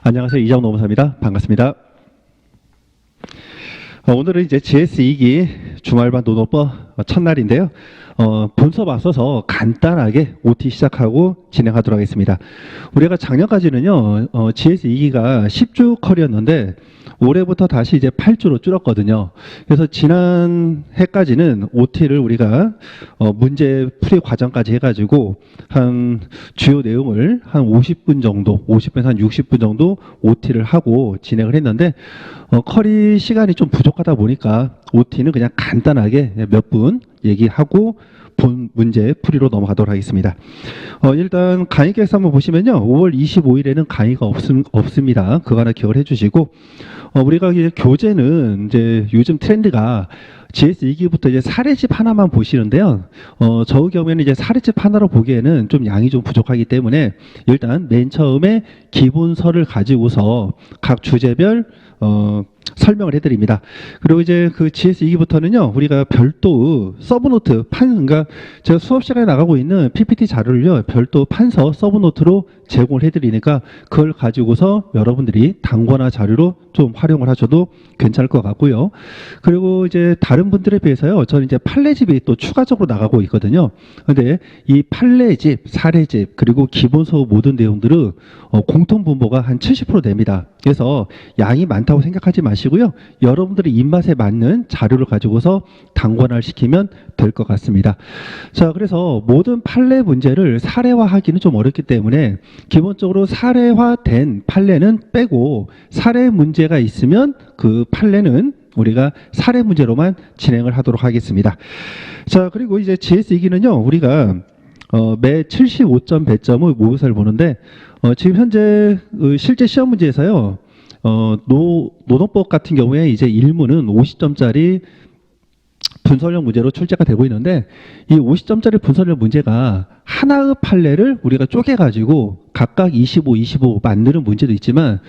안녕하세요. 이장훈 노무사입니다. 반갑습니다. 오늘은 이제 GS2기 주말반 논어법 첫날인데요. 본섭 앞서서 간단하게 OT 시작하고 진행하도록 하겠습니다. 우리가 작년까지는요, GS2기가 10주 컬이었는데, 올해부터 다시 이제 8주로 줄었거든요. 그래서 지난 해까지는 OT를 우리가 문제 풀이 과정까지 해가지고 한 주요 내용을 한 50분 정도, 50분에서 한 60분 정도 OT를 하고 진행을 했는데, 컬이 시간이 좀 부족하다 보니까 OT는 그냥 간단하게 몇 분 얘기하고 본 문제 풀이로 넘어가도록 하겠습니다. 일단 강의 계획서 한번 보시면요. 5월 25일에는 강의가 없습니다. 그거 하나 기억을 해주시고, 우리가 이제 교재는 이제 요즘 트렌드가 GS2기부터 이제 사례집 하나만 보시는데요. 저 경우에는 이제 사례집 하나로 보기에는 좀 양이 좀 부족하기 때문에 일단 맨 처음에 기본서를 가지고서 각 주제별 설명을 해드립니다. 그리고 이제 그 GS2기부터는요, 우리가 별도 서브노트, 그러니까 제가 수업 시간에 나가고 있는 PPT 자료를요, 별도 판서 서브노트로 제공을 해드리니까 그걸 가지고서 여러분들이 단권화 자료로 좀 활용을 하셔도 괜찮을 것 같고요. 그리고 이제 다른 분들에 비해서요, 저는 이제 판례집이 또 추가적으로 나가고 있거든요. 근데 이 판례집, 사례집, 그리고 기본서 모든 내용들은 공통 분모가 한 70% 됩니다. 그래서 양이 많다고 생각하지 마시고요. 여러분들의 입맛에 맞는 자료를 가지고서 단권화를 시키면 될 것 같습니다. 자, 그래서 모든 판례 문제를 사례화하기는 좀 어렵기 때문에 기본적으로 사례화된 판례는 빼고 사례 문제가 있으면 그 판례는 우리가 사례 문제로만 진행을 하도록 하겠습니다. 자, 그리고 이제 GS2기는요, 우리가 매 75점 배점의 모의고사를 보는데 지금 현재 실제 시험 문제에서요, 논어법 같은 경우에 이제 1문은 50점짜리 분설형 문제로 출제가 되고 있는데, 이 50점짜리 분설형 문제가 하나의 판례를 우리가 쪼개가지고 각각 25, 25 만드는 문제도 있지만,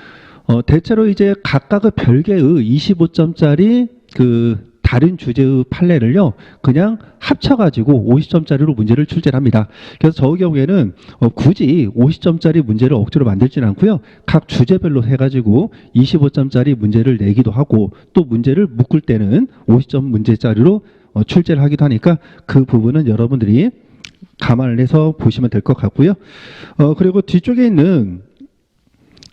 대체로 이제 각각의 별개의 25점짜리 그 다른 주제의 판례를요, 그냥 합쳐가지고 50점짜리로 문제를 출제를 합니다. 그래서 저 경우에는 굳이 50점짜리 문제를 억지로 만들지는 않고요. 각 주제별로 해가지고 25점짜리 문제를 내기도 하고, 또 문제를 묶을 때는 50점 문제짜리로 출제를 하기도 하니까 그 부분은 여러분들이 감안을 해서 보시면 될 것 같고요. 그리고 뒤쪽에 있는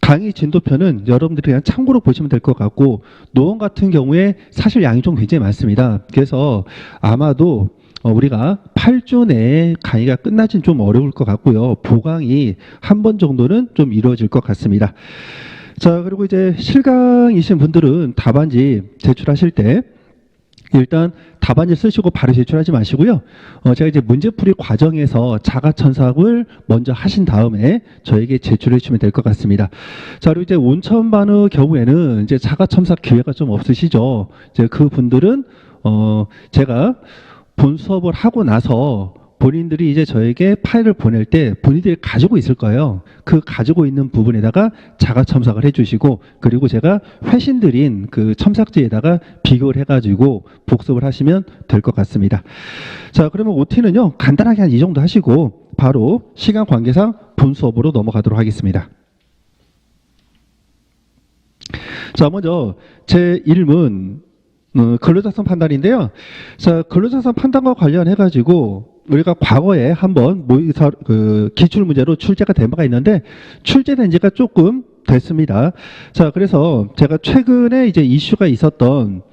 강의 진도표는 여러분들이 그냥 참고로 보시면 될 것 같고, 노원 같은 경우에 사실 양이 좀 굉장히 많습니다. 그래서 아마도 우리가 8주 내에 강의가 끝나긴 좀 어려울 것 같고요. 보강이 한 번 정도는 좀 이루어질 것 같습니다. 자, 그리고 이제 실강이신 분들은 답안지 제출하실 때 일단 답안지 쓰시고 바로 제출하지 마시고요. 제가 이제 문제풀이 과정에서 자가첨삭을 먼저 하신 다음에 저에게 제출해 주시면 될 것 같습니다. 자, 그리고 이제 온천반의 경우에는 이제 자가첨삭 기회가 좀 없으시죠. 이제 그 분들은 제가 본 수업을 하고 나서 본인들이 이제 저에게 파일을 보낼 때 본인들이 가지고 있을 거예요. 그 가지고 있는 부분에다가 자가 첨삭을 해주시고, 그리고 제가 회신 드린 그 첨삭지에다가 비교를 해가지고 복습을 하시면 될 것 같습니다. 자, 그러면 OT는요, 간단하게 한 이 정도 하시고 바로 시간 관계상 본 수업으로 넘어가도록 하겠습니다. 자, 먼저 제 1문 근로작성 판단인데요. 자, 근로작성 판단과 관련해가지고 우리가 과거에 한번 모의사 기출 문제로 출제가 된 바가 있는데 출제된 지가 조금 됐습니다. 자, 그래서 제가 최근에 이제 이슈가 있었던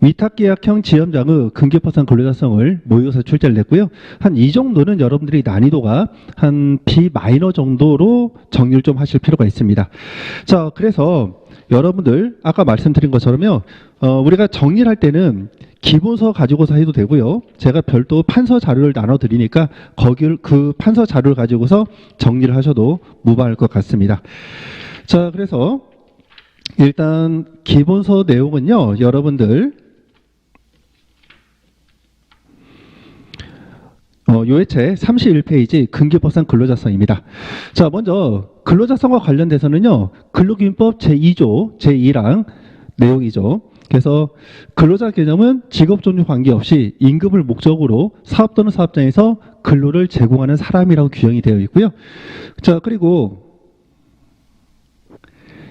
위탁계약형 지연장의 근계파산 근로자성을 모의고사 출제를 냈고요. 한 이 정도는 여러분들이 난이도가 한 B 마이너 정도로 정리를 좀 하실 필요가 있습니다. 자, 그래서 여러분들 아까 말씀드린 것처럼요, 우리가 정리를 할 때는 기본서 가지고서 해도 되고요. 제가 별도 판서 자료를 나눠 드리니까 거기를 그 판서 자료를 가지고서 정리를 하셔도 무방할 것 같습니다. 자, 그래서 일단 기본서 내용은요, 여러분들 요해체 31페이지 근계법상 근로자성입니다. 자, 먼저 근로자성과 관련돼서는요, 근로기준법 제2조 제2랑 내용이죠. 그래서 근로자 개념은 직업 종류 관계없이 임금을 목적으로 사업 또는 사업장에서 근로를 제공하는 사람이라고 규정이 되어 있고요. 자, 그리고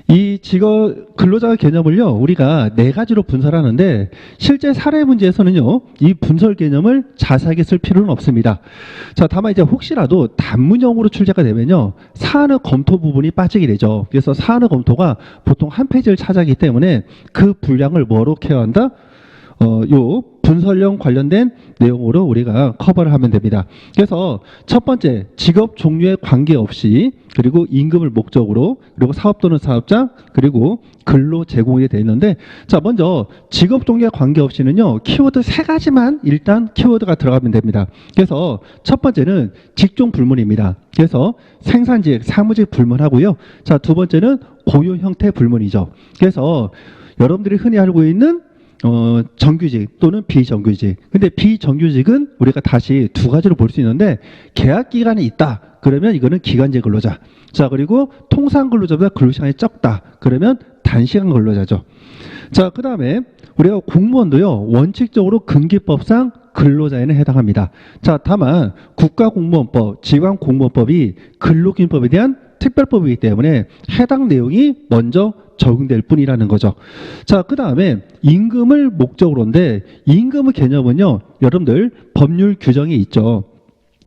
이 직업 근로자 개념을요, 우리가 네 가지로 분설하는데 실제 사례 문제에서는요, 이 분설 개념을 자세하게 쓸 필요는 없습니다. 자, 다만 이제 혹시라도 단문형으로 출제가 되면요, 사안의 검토 부분이 빠지게 되죠. 그래서 사안의 검토가 보통 한 페이지를 차지하기 때문에 그 분량을 뭐로 케어한다? 요 분설령 관련된 내용으로 우리가 커버를 하면 됩니다. 그래서 첫 번째, 직업 종류에 관계없이, 그리고 임금을 목적으로, 그리고 사업 또는 사업장, 그리고 근로 제공이 되어 있는데, 자, 먼저 직업 종류에 관계없이는요, 키워드 세 가지만 일단 키워드가 들어가면 됩니다. 그래서 첫 번째는 직종 불문입니다. 그래서 생산직, 사무직 불문하고요. 자, 두 번째는 고용 형태 불문이죠. 그래서 여러분들이 흔히 알고 있는 정규직 또는 비정규직. 근데 비정규직은 우리가 다시 두 가지로 볼 수 있는데, 계약 기간이 있다. 그러면 이거는 기간제 근로자. 자, 그리고 통상 근로자보다 근로시간이 적다. 그러면 단시간 근로자죠. 자, 그 다음에 우리가 공무원도요, 원칙적으로 근기법상 근로자에는 해당합니다. 자, 다만 국가공무원법, 지방공무원법이 근로기준법에 대한 특별법이기 때문에 해당 내용이 먼저 적용될 뿐이라는 거죠. 자, 그 다음에 임금을 목적으로인데, 임금의 개념은요, 여러분들 법률 규정이 있죠.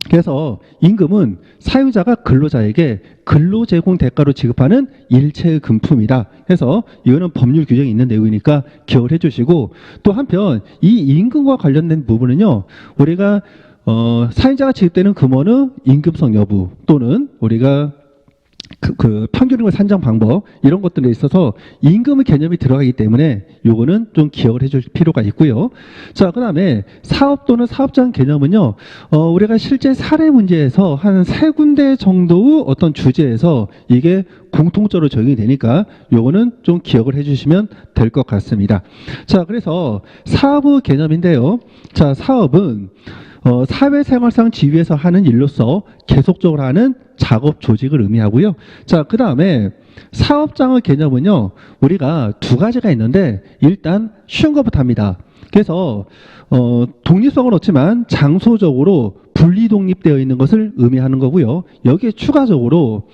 그래서 임금은 사유자가 근로자에게 근로 제공 대가로 지급하는 일체의 금품이다. 해서 이거는 법률 규정이 있는 내용이니까 기억을 해주시고, 또 한편 이 임금과 관련된 부분은요, 우리가 사유자가 지급되는 금원의 임금성 여부, 또는 우리가 평균임금 산정 방법, 이런 것들에 있어서 임금의 개념이 들어가기 때문에 요거는 좀 기억을 해줄 필요가 있고요. 자, 그 다음에 사업 또는 사업장 개념은요, 우리가 실제 사례 문제에서 한 세 군데 정도의 어떤 주제에서 이게 공통적으로 적용이 되니까 요거는 좀 기억을 해주시면 될 것 같습니다. 자, 그래서 사업의 개념인데요. 자, 사업은 사회생활상 지위에서 하는 일로서 계속적으로 하는 작업 조직을 의미하고요. 자, 그 다음에 사업장의 개념은요, 우리가 두 가지가 있는데, 일단 쉬운 것부터 합니다. 그래서 독립성은 없지만 장소적으로 분리 독립되어 있는 것을 의미하는 거고요. 여기에 추가적으로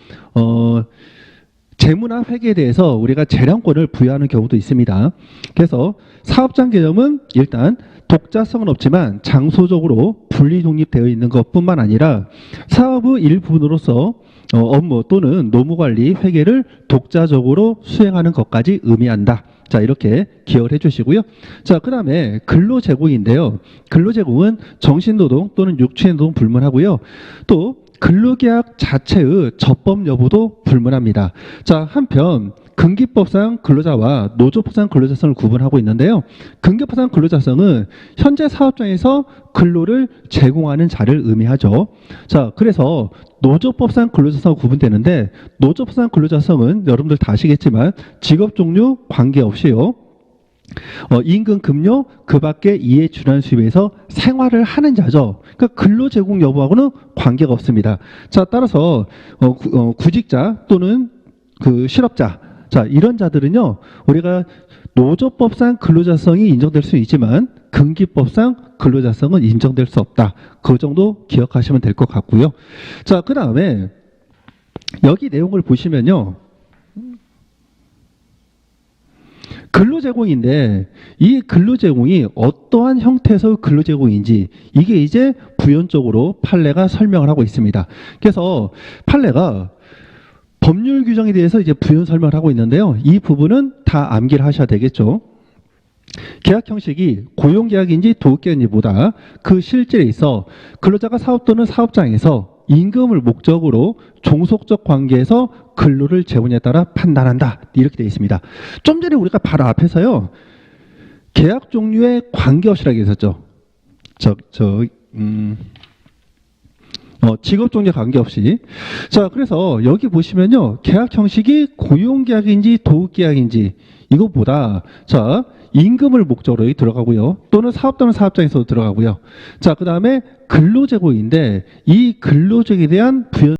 재무나 회계에 대해서 우리가 재량권을 부여하는 경우도 있습니다. 그래서 사업장 개념은 일단 독자성은 없지만 장소적으로 분리 독립되어 있는 것뿐만 아니라 사업의 일부분으로서 업무 또는 노무관리, 회계를 독자적으로 수행하는 것까지 의미한다. 자, 이렇게 기억을 해주시고요. 자, 그 다음에 근로제공인데요. 근로제공은 정신노동 또는 육체노동 불문하고요. 또 근로계약 자체의 적법 여부도 불문합니다. 자, 한편 근기법상 근로자와 노조법상 근로자성을 구분하고 있는데요. 근기법상 근로자성은 현재 사업장에서 근로를 제공하는 자를 의미하죠. 자, 그래서 노조법상 근로자성으로 구분되는데, 노조법상 근로자성은 여러분들 다 아시겠지만 직업 종류 관계없이요, 임금, 급료, 그 밖에 이해 준한 수입에서 생활을 하는 자죠. 그러니까 근로 제공 여부하고는 관계가 없습니다. 자, 따라서 구직자 또는 그 실업자, 자, 이런 자들은요, 우리가 노조법상 근로자성이 인정될 수 있지만 근기법상 근로자성은 인정될 수 없다. 그 정도 기억하시면 될 것 같고요. 자, 그 다음에 여기 내용을 보시면요, 근로제공인데 이 근로제공이 어떠한 형태에서 근로제공인지 이게 이제 부연적으로 판례가 설명을 하고 있습니다. 그래서 판례가 법률 규정에 대해서 이제 부연 설명을 하고 있는데요. 이 부분은 다 암기를 하셔야 되겠죠. 계약 형식이 고용계약인지 도급계약인지보다 그 실질에 있어 근로자가 사업 또는 사업장에서 임금을 목적으로 종속적 관계에서 근로를 제공에 따라 판단한다. 이렇게 되어 있습니다. 좀 전에 우리가 바로 앞에서요, 계약 종류에 관계없이라고 했었죠. 직업 종류에 관계없이. 자, 그래서 여기 보시면요, 계약 형식이 고용계약인지 도급계약인지 이것보다, 자, 임금을 목적으로 들어가고요, 또는 사업 또는 사업장에서도 들어가고요. 자, 그 다음에 근로제공인데 이 근로제공에 대한 부연